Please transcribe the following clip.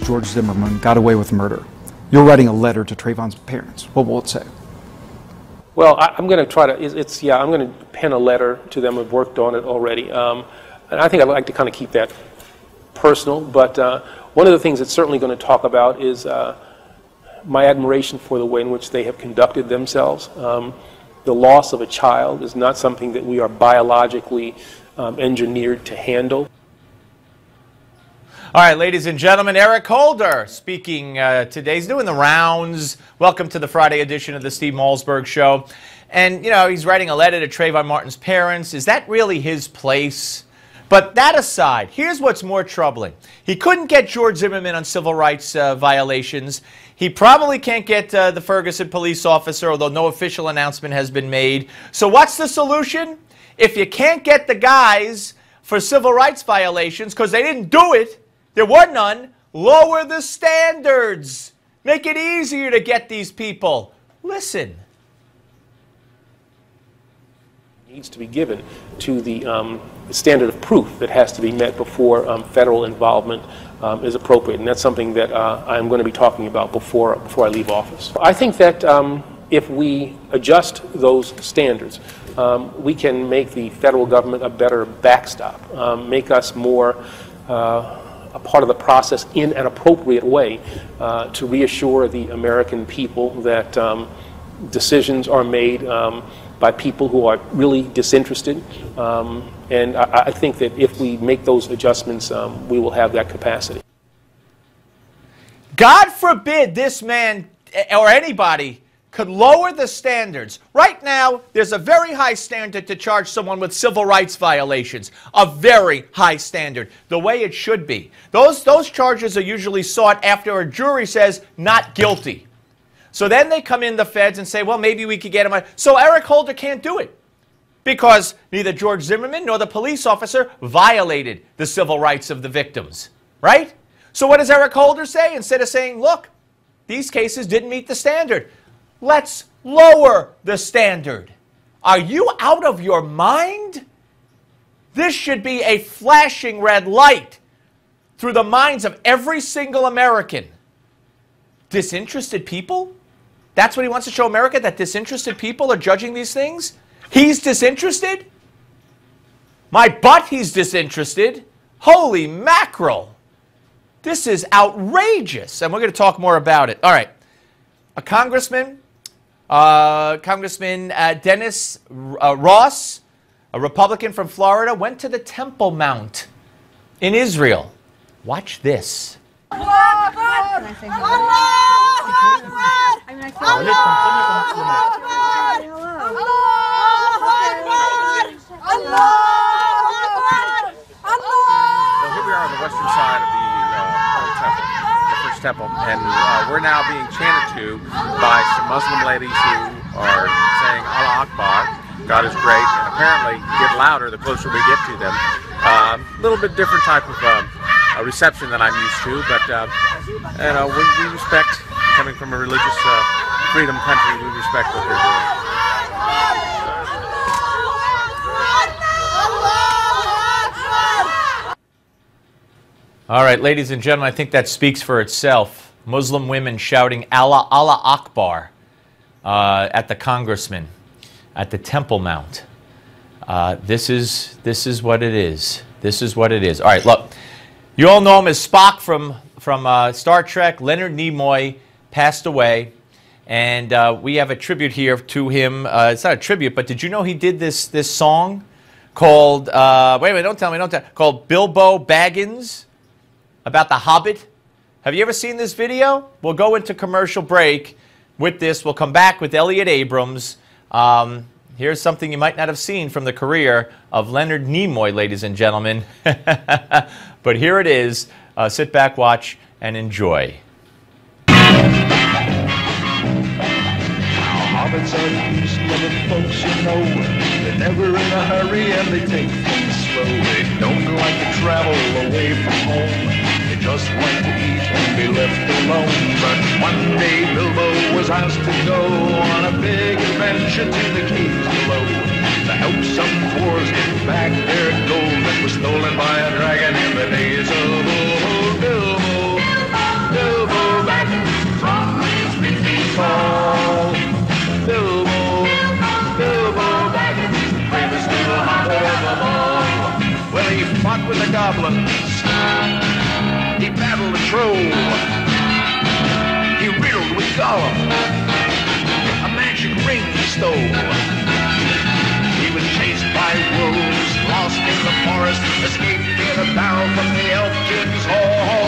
George Zimmerman got away with murder. You're writing a letter to Trayvon's parents. What will it say? Well, I'm going to try to, I'm going to pen a letter to them. I've worked on it already. And I think I'd like to kind of keep that personal. But one of the things it's certainly going to talk about is my admiration for the way in which they have conducted themselves. The loss of a child is not something that we are biologically engineered to handle. All right, ladies and gentlemen, Eric Holder speaking today. He's doing the rounds. Welcome to the Friday edition of the Steve Malzberg Show. And, you know, he's writing a letter to Trayvon Martin's parents. Is that really his place? But that aside, here's what's more troubling. He couldn't get George Zimmerman on civil rights violations. He probably can't get the Ferguson police officer, although no official announcement has been made. So what's the solution? If you can't get the guys for civil rights violations because they didn't do it, there were none, lower the standards. Make it easier to get these people. Listen. Needs to be given to the standard of proof that has to be met before federal involvement is appropriate, and that's something that I'm going to be talking about before I leave office. I think that if we adjust those standards, we can make the federal government a better backstop, make us more a part of the process in an appropriate way to reassure the American people that decisions are made by people who are really disinterested. And I think that if we make those adjustments, we will have that capacity. God forbid this man or anybody could lower the standards. Right now, there's a very high standard to charge someone with civil rights violations. A very high standard, the way it should be. Those charges are usually sought after a jury says not guilty. So then they come in, the feds, and say, well, maybe we could get him. So Eric Holder can't do it because neither George Zimmerman nor the police officer violated the civil rights of the victims, right? So what does Eric Holder say? Instead of saying, look, these cases didn't meet the standard, let's lower the standard. Are you out of your mind? This should be a flashing red light through the minds of every single American. Disinterested people? That's what he wants to show America, that disinterested people are judging these things? He's disinterested? My butt, he's disinterested. Holy mackerel. This is outrageous. And we're going to talk more about it. All right. A congressman, Congressman Dennis Ross, a Republican from Florida, went to the Temple Mount in Israel. Watch this. Western side of the temple, the first temple, and we're now being chanted to by some Muslim ladies who are saying Allah Akbar, God is great, and apparently get louder the closer we get to them. A little bit different type of reception than I'm used to, but you know, we respect, coming from a religious freedom country, we respect what they're doing. All right, ladies and gentlemen, I think that speaks for itself. Muslim women shouting Allah, Allah Akbar at the congressman at the Temple Mount. This is what it is. This is what it is. All right, look, you all know him as Spock from Star Trek. Leonard Nimoy passed away, and we have a tribute here to him. It's not a tribute, but did you know he did this song called wait a minute, don't tell me, called Bilbo Baggins, about the Hobbit? Have you ever seen this video? We'll go into commercial break with this. We'll come back with Elliot Abrams. Here's something you might not have seen from the career of Leonard Nimoy, ladies and gentlemen. But here it is. Sit back, watch, and enjoy. Hobbits are peace-loving folks, you know. They're never in a hurry and they take things slow. They don't like to travel away from home. They just like to eat and be left alone. But one day Bilbo was asked to go on a big adventure to the caves below to help some dwarves get back their gold that was stolen by a dragon in the days of old Bilbo. fought with the goblins. He battled the troll. He riddled with Gollum. A magic ring he stole. He was chased by wolves, lost in the forest, escaped in a barrel from the Elf King's hall.